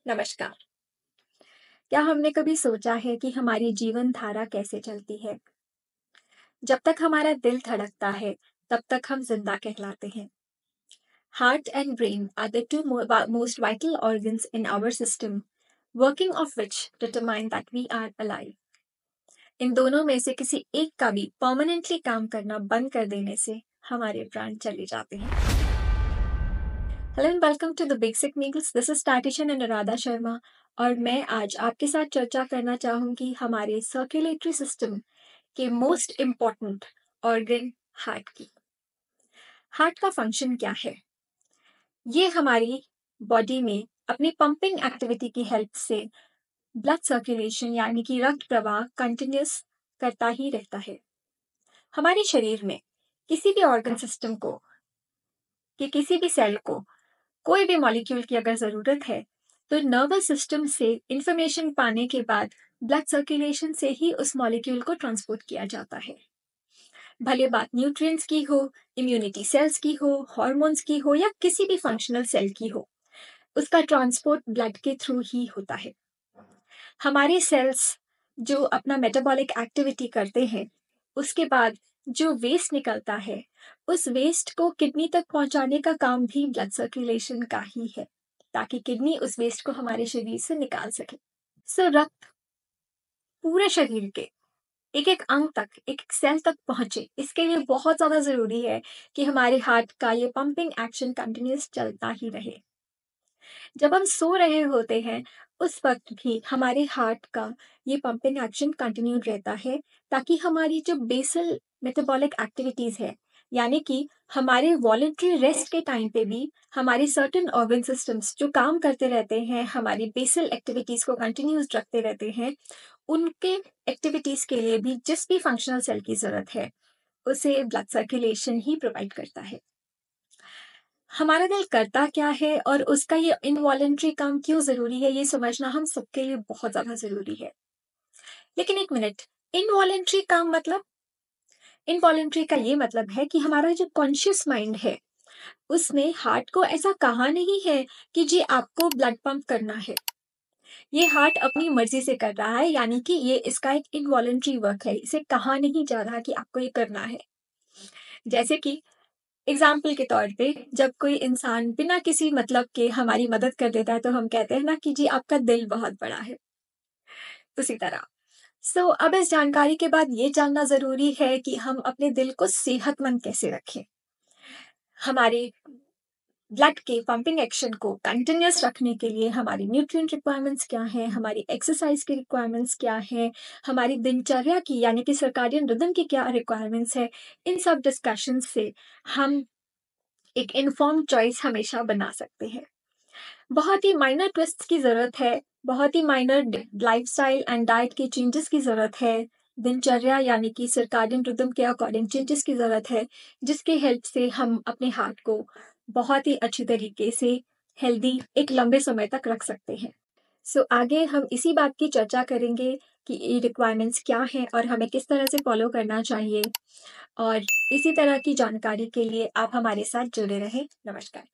नमस्कार। क्या हमने कभी सोचा है कि हमारी जीवन धारा कैसे चलती है? जब तक हमारा दिल धड़कता है, तब तक हम जिंदा कहलाते हैं। Heart and brain are the two most vital organs in our system, working of which determine that we are alive. इन दोनों में से किसी एक का भी परमानेंटली काम करना बंद कर देने से हमारे प्राण चले जाते हैं। Hello and welcome to the basic meals. This is statistician Anuradha Sharma और मैं आज आपके साथ चर्चा करना चाहूंगी हमारे सर्कुलेटरी सिस्टम के मोस्ट इम्पॉर्टेंट ऑर्गन हार्ट की। हार्ट का फंक्शन क्या है? ये हमारी बॉडी में अपनी पंपिंग एक्टिविटी की हेल्प से ब्लड सर्कुलेशन यानी कि रक्त प्रवाह कंटिन्यूस करता ही रहता है। हमारे शरीर में किसी भी ऑर्गन सिस्टम को कि किसी भी सेल को कोई भी मॉलिक्यूल की अगर ज़रूरत है तो नर्वस सिस्टम से इंफॉर्मेशन पाने के बाद ब्लड सर्कुलेशन से ही उस मॉलिक्यूल को ट्रांसपोर्ट किया जाता है। भले बात न्यूट्रिएंट्स की हो, इम्यूनिटी सेल्स की हो, हॉर्मोन्स की हो या किसी भी फंक्शनल सेल की हो, उसका ट्रांसपोर्ट ब्लड के थ्रू ही होता है। हमारे सेल्स जो अपना मेटाबॉलिक एक्टिविटी करते हैं, उसके बाद जो वेस्ट निकलता है, उस वेस्ट को किडनी तक पहुंचाने का काम भी ब्लड सर्कुलेशन का ही है, ताकि किडनी उस वेस्ट को हमारे शरीर से निकाल सके। रक्त पूरे शरीर के एक एक अंग तक, एक एक सेल तक पहुंचे, इसके लिए बहुत ज्यादा जरूरी है कि हमारे हार्ट का ये पंपिंग एक्शन कंटिन्यूस चलता ही रहे। जब हम सो रहे होते हैं उस वक्त भी हमारे हार्ट का ये पंपिंग एक्शन कंटिन्यू रहता है, ताकि हमारी जो बेसल मेटाबॉलिक एक्टिविटीज है, यानी कि हमारे वॉलेंट्री रेस्ट के टाइम पे भी हमारी सर्टेन ऑर्गन सिस्टम्स जो काम करते रहते हैं, हमारी बेसल एक्टिविटीज को कंटिन्यूस रखते रहते हैं, उनके एक्टिविटीज के लिए भी जिस भी फंक्शनल सेल की जरूरत है उसे ब्लड सर्कुलेशन ही प्रोवाइड करता है। हमारा दिल करता क्या है और उसका ये इनवॉलेंट्री काम क्यों जरूरी है, ये समझना हम सबके लिए बहुत ज्यादा जरूरी है। लेकिन एक मिनट, इनवॉलेंट्री काम मतलब? इनवॉलेंट्री का ये मतलब है कि हमारा जो कॉन्शियस माइंड है उसने हार्ट को ऐसा कहा नहीं है कि जी आपको ब्लड पंप करना है। ये हार्ट अपनी मर्जी से कर रहा है, यानी कि ये इसका एक इनवॉलेंट्री वर्क है, इसे कहा नहीं जा रहा कि आपको ये करना है। जैसे कि एग्जाम्पल के तौर पे जब कोई इंसान बिना किसी मतलब के हमारी मदद कर देता है तो हम कहते हैं ना कि जी आपका दिल बहुत बड़ा है। उसी तरह अब इस जानकारी के बाद ये जानना जरूरी है कि हम अपने दिल को सेहतमंद कैसे रखें। हमारे ब्लड के पंपिंग एक्शन को कंटिन्यूस रखने के लिए हमारी न्यूट्रिएंट रिक्वायरमेंट्स क्या हैं, हमारी एक्सरसाइज की रिक्वायरमेंट्स क्या हैं, हमारी दिनचर्या की यानी कि सर्काडियन रिदम की क्या रिक्वायरमेंट्स है, इन सब डिस्कशन से हम एक इन्फॉर्म्ड चॉइस हमेशा बना सकते हैं। बहुत ही माइनर ट्विस्ट की ज़रूरत है, बहुत ही माइनर लाइफस्टाइल एंड डाइट के चेंजेस की ज़रूरत है, दिनचर्या यानी कि सर्काडियन रिदम के अकॉर्डिंग चेंजेस की ज़रूरत है, जिसके हेल्प से हम अपने हार्ट को बहुत ही अच्छी तरीके से हेल्दी एक लंबे समय तक रख सकते हैं। आगे हम इसी बात की चर्चा करेंगे कि ये रिक्वायरमेंट्स क्या हैं और हमें किस तरह से फॉलो करना चाहिए, और इसी तरह की जानकारी के लिए आप हमारे साथ जुड़े रहें। नमस्कार।